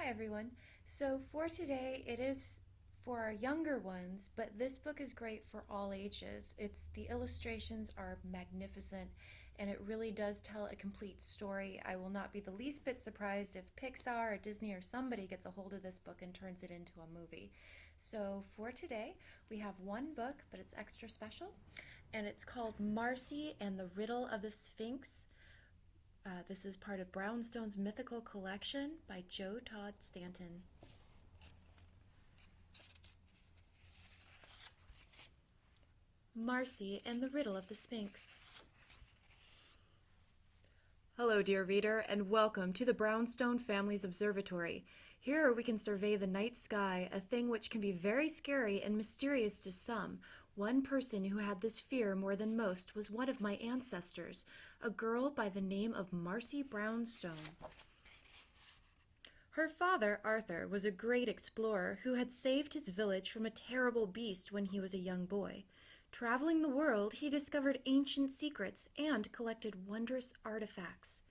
Hi everyone. So for today, it is for our younger ones, but this book is great for all ages. The illustrations are magnificent and it really does tell a complete story. I will not be the least bit surprised if Pixar or Disney or somebody gets a hold of this book and turns it into a movie. So for today, we have one book, but it's extra special, and it's called Marcy and the Riddle of the Sphinx. This is part of Brownstone's Mythical Collection by Joe Todd Stanton. Marcy and the Riddle of the Sphinx. Hello, dear reader, and welcome to the Brownstone Family's Observatory. Here we can survey the night sky, a thing which can be very scary and mysterious to some. One person who had this fear more than most was one of my ancestors, a girl by the name of Marcy Brownstone. Her father, Arthur, was a great explorer who had saved his village from a terrible beast when he was a young boy. Traveling the world, he discovered ancient secrets and collected wondrous artifacts,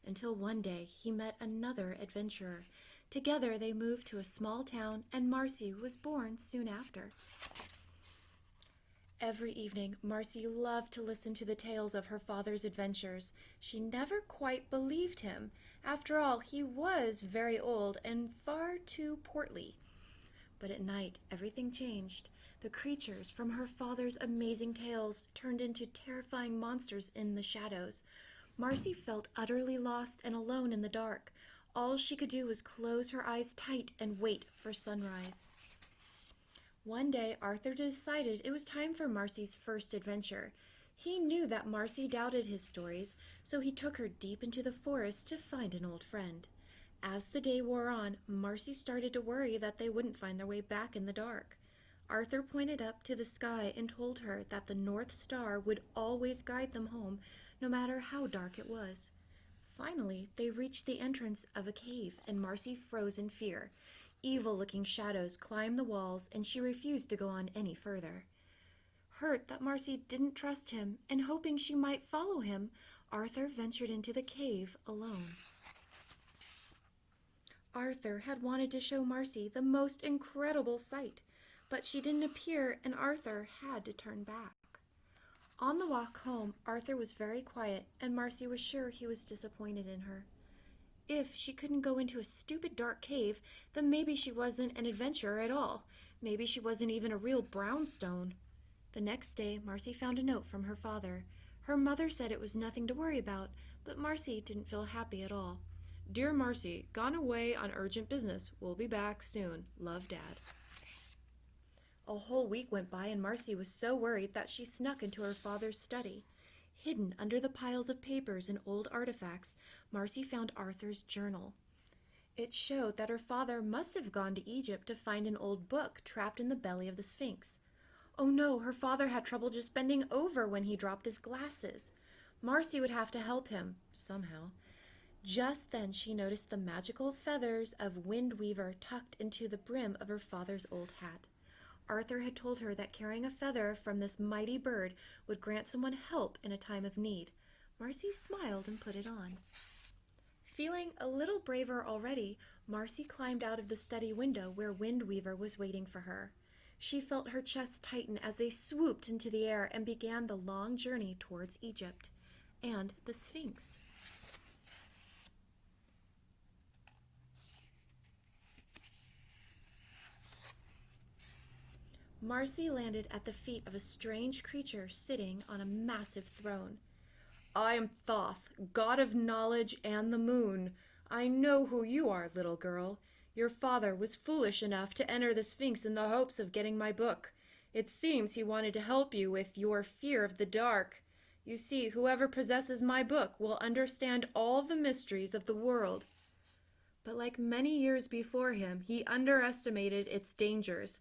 until one day he met another adventurer. Together they moved to a small town, and Marcy was born soon after. Every evening, Marcy loved to listen to the tales of her father's adventures. She never quite believed him. After all, he was very old and far too portly. But at night, everything changed. The creatures from her father's amazing tales turned into terrifying monsters in the shadows. Marcy felt utterly lost and alone in the dark. All she could do was close her eyes tight and wait for sunrise. One day, Arthur decided it was time for Marcy's first adventure. He knew that Marcy doubted his stories, so he took her deep into the forest to find an old friend. As the day wore on, Marcy started to worry that they wouldn't find their way back in the dark. Arthur pointed up to the sky and told her that the North Star would always guide them home, no matter how dark it was. Finally, they reached the entrance of a cave, and Marcy froze in fear. Evil-looking shadows climbed the walls, and she refused to go on any further. Hurt that Marcy didn't trust him, and hoping she might follow him, Arthur ventured into the cave alone. Arthur had wanted to show Marcy the most incredible sight, but she didn't appear, and Arthur had to turn back. On the walk home, Arthur was very quiet, and Marcy was sure he was disappointed in her. If she couldn't go into a stupid dark cave, then maybe she wasn't an adventurer at all. Maybe she wasn't even a real brownstone. The next day, Marcy found a note from her father. Her mother said it was nothing to worry about, but Marcy didn't feel happy at all. "Dear Marcy, gone away on urgent business. Will be back soon. Love, Dad." A whole week went by, and Marcy was so worried that she snuck into her father's study. Hidden under the piles of papers and old artifacts, Marcy found Arthur's journal. It showed that her father must have gone to Egypt to find an old book trapped in the belly of the Sphinx. Oh no, her father had trouble just bending over when he dropped his glasses. Marcy would have to help him, somehow. Just then she noticed the magical feathers of Windweaver tucked into the brim of her father's old hat. Arthur had told her that carrying a feather from this mighty bird would grant someone help in a time of need. Marcy smiled and put it on. Feeling a little braver already, Marcy climbed out of the study window where Windweaver was waiting for her. She felt her chest tighten as they swooped into the air and began the long journey towards Egypt and the Sphinx. Marcy landed at the feet of a strange creature sitting on a massive throne. "I am Thoth, god of knowledge and the moon. I know who you are, little girl. Your father was foolish enough to enter the Sphinx in the hopes of getting my book. It seems he wanted to help you with your fear of the dark. You see, whoever possesses my book will understand all the mysteries of the world." But like many years before him, he underestimated its dangers.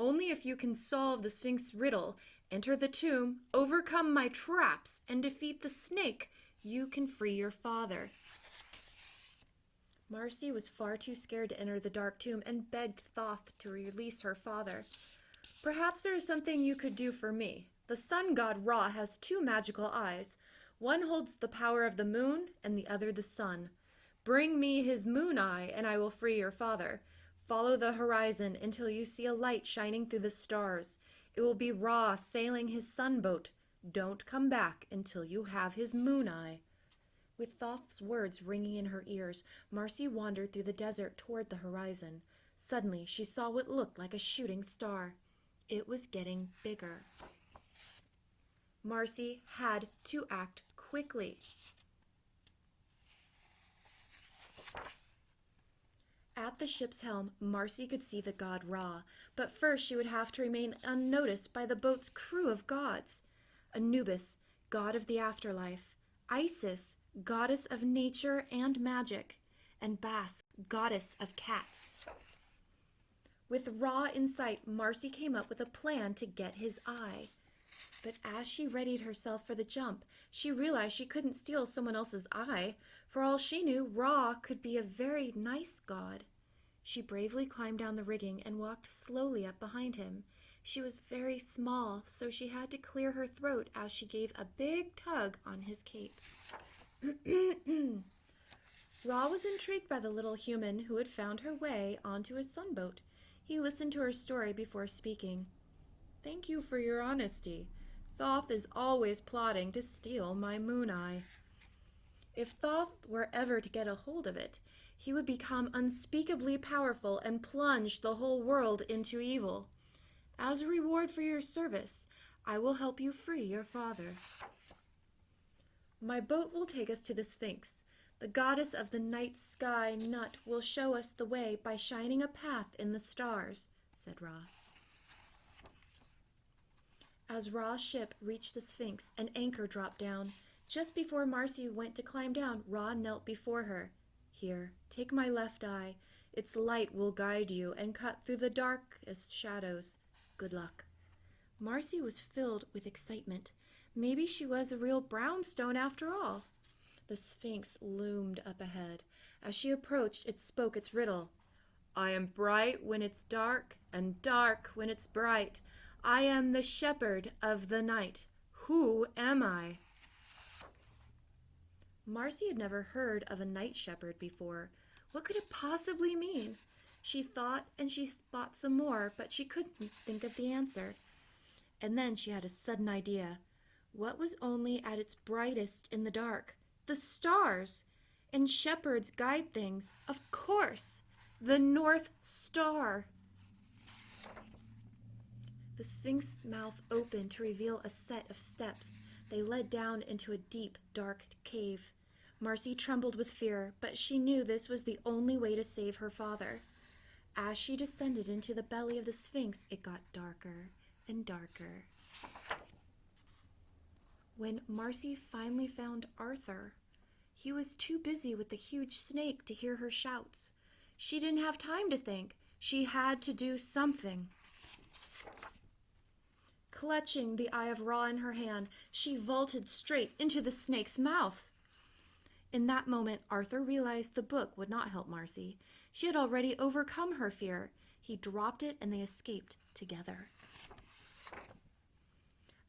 "Only if you can solve the Sphinx riddle, enter the tomb, overcome my traps, and defeat the snake, you can free your father." Marcy was far too scared to enter the dark tomb and begged Thoth to release her father. "Perhaps there is something you could do for me. The sun god Ra has two magical eyes. One holds the power of the moon and the other the sun. Bring me his moon eye, and I will free your father. Follow the horizon until you see a light shining through the stars. It will be Ra sailing his sunboat. Don't come back until you have his moon eye." With Thoth's words ringing in her ears, Marcy wandered through the desert toward the horizon. Suddenly, she saw what looked like a shooting star. It was getting bigger. Marcy had to act quickly. At the ship's helm, Marcy could see the god Ra, but first she would have to remain unnoticed by the boat's crew of gods. Anubis, god of the afterlife; Isis, goddess of nature and magic; and Bas, goddess of cats. With Ra in sight, Marcy came up with a plan to get his eye. But as she readied herself for the jump, she realized she couldn't steal someone else's eye. For all she knew, Ra could be a very nice god. She bravely climbed down the rigging and walked slowly up behind him. She was very small, so she had to clear her throat as she gave a big tug on his cape. Ra was intrigued by the little human who had found her way onto his sunboat. He listened to her story before speaking. "Thank you for your honesty. Thoth is always plotting to steal my moon eye. If Thoth were ever to get a hold of it, he would become unspeakably powerful and plunge the whole world into evil. As a reward for your service, I will help you free your father. My boat will take us to the Sphinx. The goddess of the night sky Nut will show us the way by shining a path in the stars," said Ra. As Ra's ship reached the Sphinx, an anchor dropped down. Just before Marcy went to climb down, Ra knelt before her. "Here, take my left eye. Its light will guide you and cut through the darkest shadows. Good luck." Marcy was filled with excitement. Maybe she was a real brownstone after all. The Sphinx loomed up ahead. As she approached, it spoke its riddle. "I am bright when it's dark, and dark when it's bright. I am the shepherd of the night. Who am I?" Marcy had never heard of a night shepherd before. What could it possibly mean? She thought and she thought some more, but she couldn't think of the answer. And then she had a sudden idea. What was only at its brightest in the dark? The stars! And shepherds guide things. Of course! The North Star! The Sphinx's mouth opened to reveal a set of steps. They led down into a deep, dark cave. Marcy trembled with fear, but she knew this was the only way to save her father. As she descended into the belly of the Sphinx, it got darker and darker. When Marcy finally found Arthur, he was too busy with the huge snake to hear her shouts. She didn't have time to think. She had to do something. Clutching the eye of Ra in her hand, she vaulted straight into the snake's mouth. In that moment, Arthur realized the book would not help Marcy. She had already overcome her fear. He dropped it and they escaped together.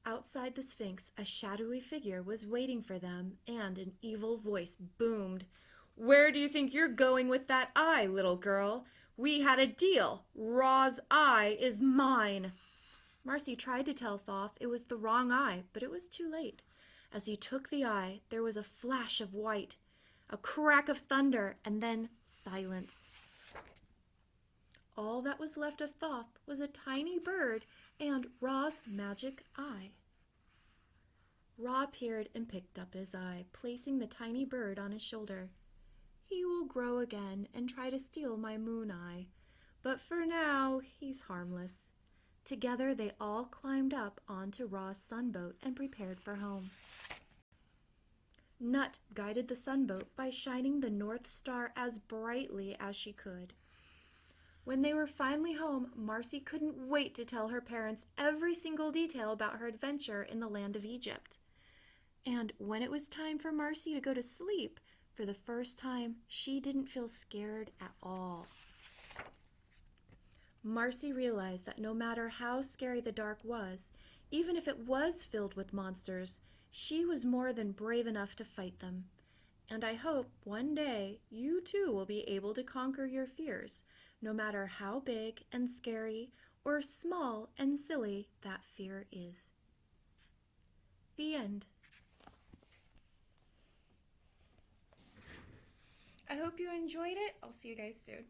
Outside the Sphinx, a shadowy figure was waiting for them, and an evil voice boomed. "Where do you think you're going with that eye, little girl? We had a deal. Ra's eye is mine." Marcy tried to tell Thoth it was the wrong eye, but it was too late. As he took the eye, there was a flash of white, a crack of thunder, and then silence. All that was left of Thoth was a tiny bird and Ra's magic eye. Ra appeared and picked up his eye, placing the tiny bird on his shoulder. "He will grow again and try to steal my moon eye, but for now he's harmless." Together they all climbed up onto Ra's sunboat and prepared for home. Nut guided the sunboat by shining the North Star as brightly as she could. When they were finally home, Marcy couldn't wait to tell her parents every single detail about her adventure in the land of Egypt. And when it was time for Marcy to go to sleep, for the first time, she didn't feel scared at all. Marcy realized that no matter how scary the dark was, even if it was filled with monsters, she was more than brave enough to fight them. And I hope one day you too will be able to conquer your fears, no matter how big and scary or small and silly that fear is. The end. I hope you enjoyed it. I'll see you guys soon.